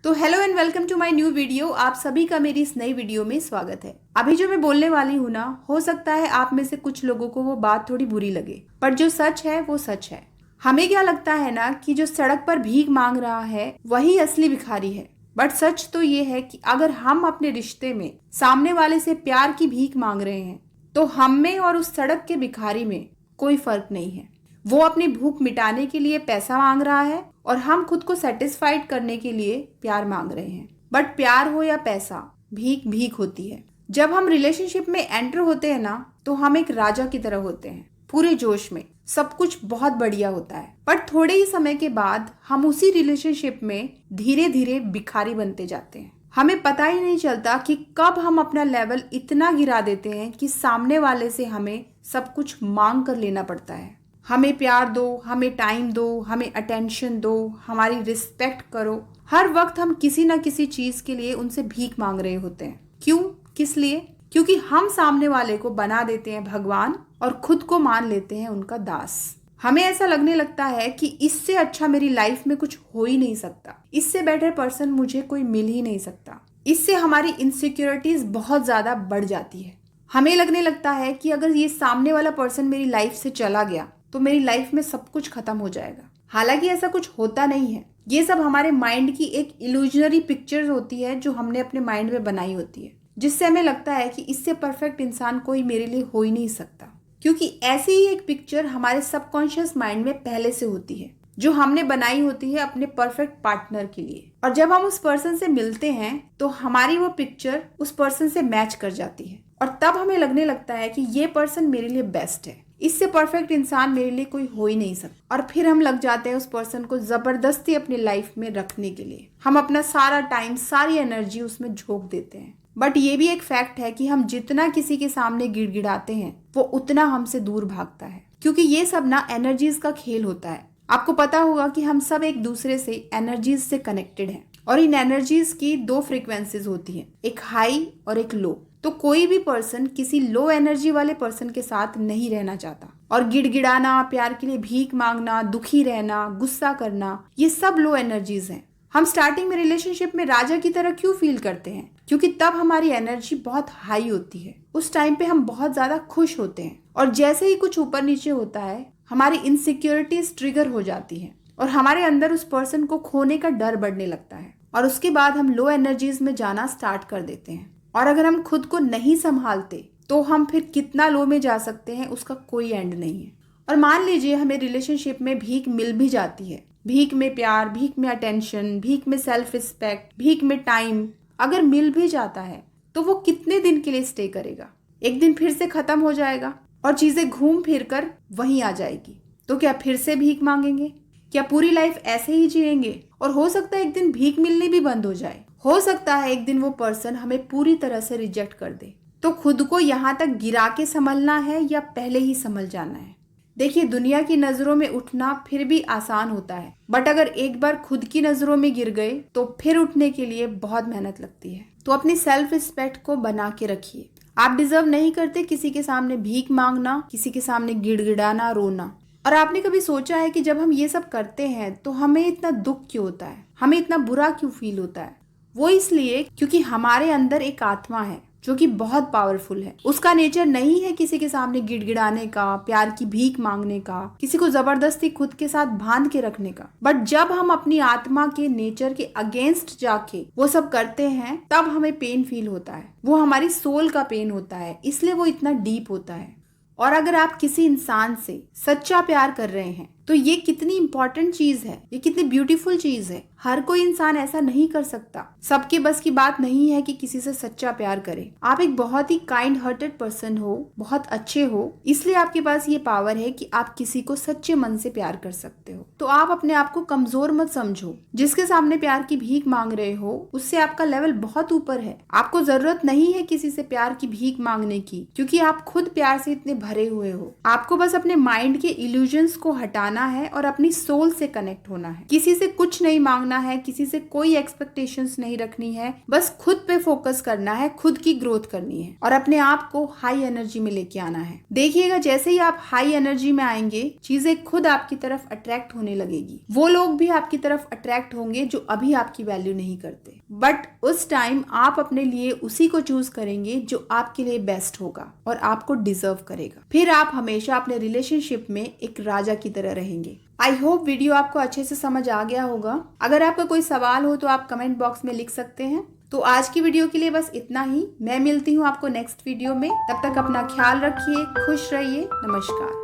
तो hello and welcome to my new video. आप सभी का मेरी इस नई वीडियो में स्वागत है। अभी जो मैं बोलने वाली हूँ ना, हो सकता है आप में से कुछ लोगों को वो बात थोड़ी बुरी लगे, पर जो सच है वो सच है। हमें क्या लगता है ना कि जो सड़क पर भीख मांग रहा है वही असली भिखारी है, बट सच तो ये है कि अगर हम अपने रिश्ते में सामने वाले से प्यार की भीख मांग रहे हैं तो हम में और उस सड़क के भिखारी में कोई फर्क नहीं है। वो अपनी भूख मिटाने के लिए पैसा मांग रहा है और हम खुद को सेटिस्फाइड करने के लिए प्यार मांग रहे हैं। बट प्यार हो या पैसा, भीख भीख होती है। जब हम रिलेशनशिप में एंटर होते हैं ना, तो हम एक राजा की तरह होते हैं, पूरे जोश में, सब कुछ बहुत बढ़िया होता है। पर थोड़े ही समय के बाद हम उसी रिलेशनशिप में धीरे धीरे भिखारी बनते जाते हैं। हमें पता ही नहीं चलता कि कब हम अपना लेवल इतना गिरा देते हैं कि सामने वाले से हमें सब कुछ मांग कर लेना पड़ता है। हमें प्यार दो, हमें टाइम दो, हमें अटेंशन दो, हमारी रिस्पेक्ट करो। हर वक्त हम किसी ना किसी चीज के लिए उनसे भीख मांग रहे होते हैं। क्यों? किस लिए? क्योंकि हम सामने वाले को बना देते हैं भगवान और खुद को मान लेते हैं उनका दास। हमें ऐसा लगने लगता है कि इससे अच्छा मेरी लाइफ में कुछ हो ही नहीं सकता, इससे बेटर पर्सन मुझे कोई मिल ही नहीं सकता। इससे हमारी इनसिक्योरिटीज बहुत ज्यादा बढ़ जाती है। हमें लगने लगता है कि अगर ये सामने वाला पर्सन मेरी लाइफ से चला गया तो मेरी लाइफ में सब कुछ खत्म हो जाएगा। हालांकि ऐसा कुछ होता नहीं है। ये सब हमारे माइंड की एक इल्यूजनरी पिक्चर होती है जो हमने अपने माइंड में बनाई होती है, जिससे हमें लगता है कि इससे परफेक्ट इंसान कोई मेरे लिए हो ही नहीं सकता। क्योंकि ऐसी ही एक पिक्चर हमारे सबकॉन्शियस माइंड में पहले से होती है, जो हमने बनाई होती है अपने परफेक्ट पार्टनर के लिए। और जब हम उस पर्सन से मिलते हैं तो हमारी वो पिक्चर उस पर्सन से मैच कर जाती है और तब हमें लगने लगता है कि ये पर्सन मेरे लिए बेस्ट है, इससे परफेक्ट इंसान मेरे लिए कोई हो ही नहीं सकता। और फिर हम लग जाते हैं उस पर्सन को जबरदस्ती अपनी लाइफ में रखने के लिए। हम अपना सारा टाइम, सारी एनर्जी उसमें झोंक देते हैं। बट ये भी एक फैक्ट है कि हम जितना किसी के सामने गिड़गिड़ाते हैं वो उतना हमसे दूर भागता है, क्योंकि ये सब ना एनर्जीज का खेल होता है। आपको पता होगा कि हम सब एक दूसरे से एनर्जीज से कनेक्टेड हैं और इन एनर्जीज की दो फ्रीक्वेंसीज होती हैं, एक हाई और एक लो। तो कोई भी पर्सन किसी लो एनर्जी वाले पर्सन के साथ नहीं रहना चाहता। और गिड़गिड़ाना, प्यार के लिए भीख मांगना, दुखी रहना, गुस्सा करना, ये सब लो एनर्जीज हैं। हम स्टार्टिंग में रिलेशनशिप में राजा की तरह क्यों फील करते हैं? क्योंकि तब हमारी एनर्जी बहुत हाई होती है। उस टाइम पे हम बहुत ज्यादा खुश होते हैं और जैसे ही कुछ ऊपर नीचे होता है हमारी इनसिक्योरिटीज ट्रिगर हो जाती है और हमारे अंदर उस पर्सन को खोने का डर बढ़ने लगता है और उसके बाद हम लो एनर्जीज में जाना स्टार्ट कर देते हैं। और अगर हम खुद को नहीं संभालते तो हम फिर कितना लो में जा सकते हैं उसका कोई एंड नहीं है। और मान लीजिए हमें रिलेशनशिप में भीख मिल भी जाती है, भीख में प्यार, भीख में अटेंशन, भीख में सेल्फ रिस्पेक्ट, भीख में टाइम अगर मिल भी जाता है तो वो कितने दिन के लिए स्टे करेगा? एक दिन फिर से खत्म हो जाएगा और चीजें घूम फिर कर वहीं आ जाएगी। तो क्या फिर से भीख मांगेंगे? क्या पूरी लाइफ ऐसे ही जिएंगे? और हो सकता है एक दिन भीख मिलनी भी बंद हो जाए। हो सकता है एक दिन वो पर्सन हमें पूरी तरह से रिजेक्ट कर दे। तो खुद को यहाँ तक गिरा के संभलना है या पहले ही संभल जाना है? देखिए, दुनिया की नजरों में उठना फिर भी आसान होता है, बट अगर एक बार खुद की नजरों में गिर गए तो फिर उठने के लिए बहुत मेहनत लगती है। तो अपनी सेल्फ रिस्पेक्ट को बना के रखिए। आप डिजर्व नहीं करते किसी के सामने भीख मांगना, किसी के सामने गिड़गिड़ाना, रोना। और आपने कभी सोचा है कि जब हम ये सब करते हैं तो हमें इतना दुख क्यों होता है, हमें इतना बुरा क्यों फील होता है? वो इसलिए क्योंकि हमारे अंदर एक आत्मा है जो कि बहुत पावरफुल है। उसका नेचर नहीं है किसी के सामने गिड़गिड़ाने का, प्यार की भीख मांगने का, किसी को जबरदस्ती खुद के साथ बांध के रखने का। बट जब हम अपनी आत्मा के नेचर के अगेंस्ट जाके वो सब करते हैं तब हमें पेन फील होता है। वो हमारी सोल का पेन होता है, इसलिए वो इतना डीप होता है। और अगर आप किसी इंसान से सच्चा प्यार कर रहे हैं तो ये कितनी इंपॉर्टेंट चीज है, ये कितनी ब्यूटीफुल चीज है। हर कोई इंसान ऐसा नहीं कर सकता, सबके बस की बात नहीं है कि किसी से सच्चा प्यार करे। आप एक बहुत ही काइंड हार्टेड पर्सन हो, बहुत अच्छे हो, इसलिए आपके पास ये पावर है कि आप किसी को सच्चे मन से प्यार कर सकते हो। तो आप अपने आप को कमजोर मत समझो। जिसके सामने प्यार की भीख मांग रहे हो उससे आपका लेवल बहुत ऊपर है। आपको जरूरत नहीं है किसी से प्यार की भीख मांगने की, क्योंकि आप खुद प्यार से इतने भरे हुए हो। आपको बस अपने माइंड के इल्यूजन्स को हटाना जाना है और अपनी सोल से कनेक्ट होना है। किसी से कुछ नहीं मांगना है, किसी से कोई एक्सपेक्टेशंस नहीं रखनी है, बस खुद पे फोकस करना है, खुद की ग्रोथ करनी है और अपने आप को हाई एनर्जी में लेके आना है। देखिएगा जैसे ही आप हाई एनर्जी में आएंगे, चीजें खुद आपकी तरफ अट्रैक्ट होने लगेगी। वो लोग भी आपकी तरफ अट्रैक्ट होंगे जो अभी आपकी वैल्यू नहीं करते, बट उस टाइम आप अपने लिए उसी को चूज करेंगे जो आपके लिए बेस्ट होगा और आपको डिजर्व करेगा। फिर आप हमेशा अपने रिलेशनशिप में एक राजा की तरह रहेंगे। आई होप वीडियो आपको अच्छे से समझ आ गया होगा। अगर आपका कोई सवाल हो तो आप कमेंट बॉक्स में लिख सकते हैं। तो आज की वीडियो के लिए बस इतना ही। मैं मिलती हूँ आपको नेक्स्ट वीडियो में। तब तक अपना ख्याल रखिए, खुश रहिए। नमस्कार।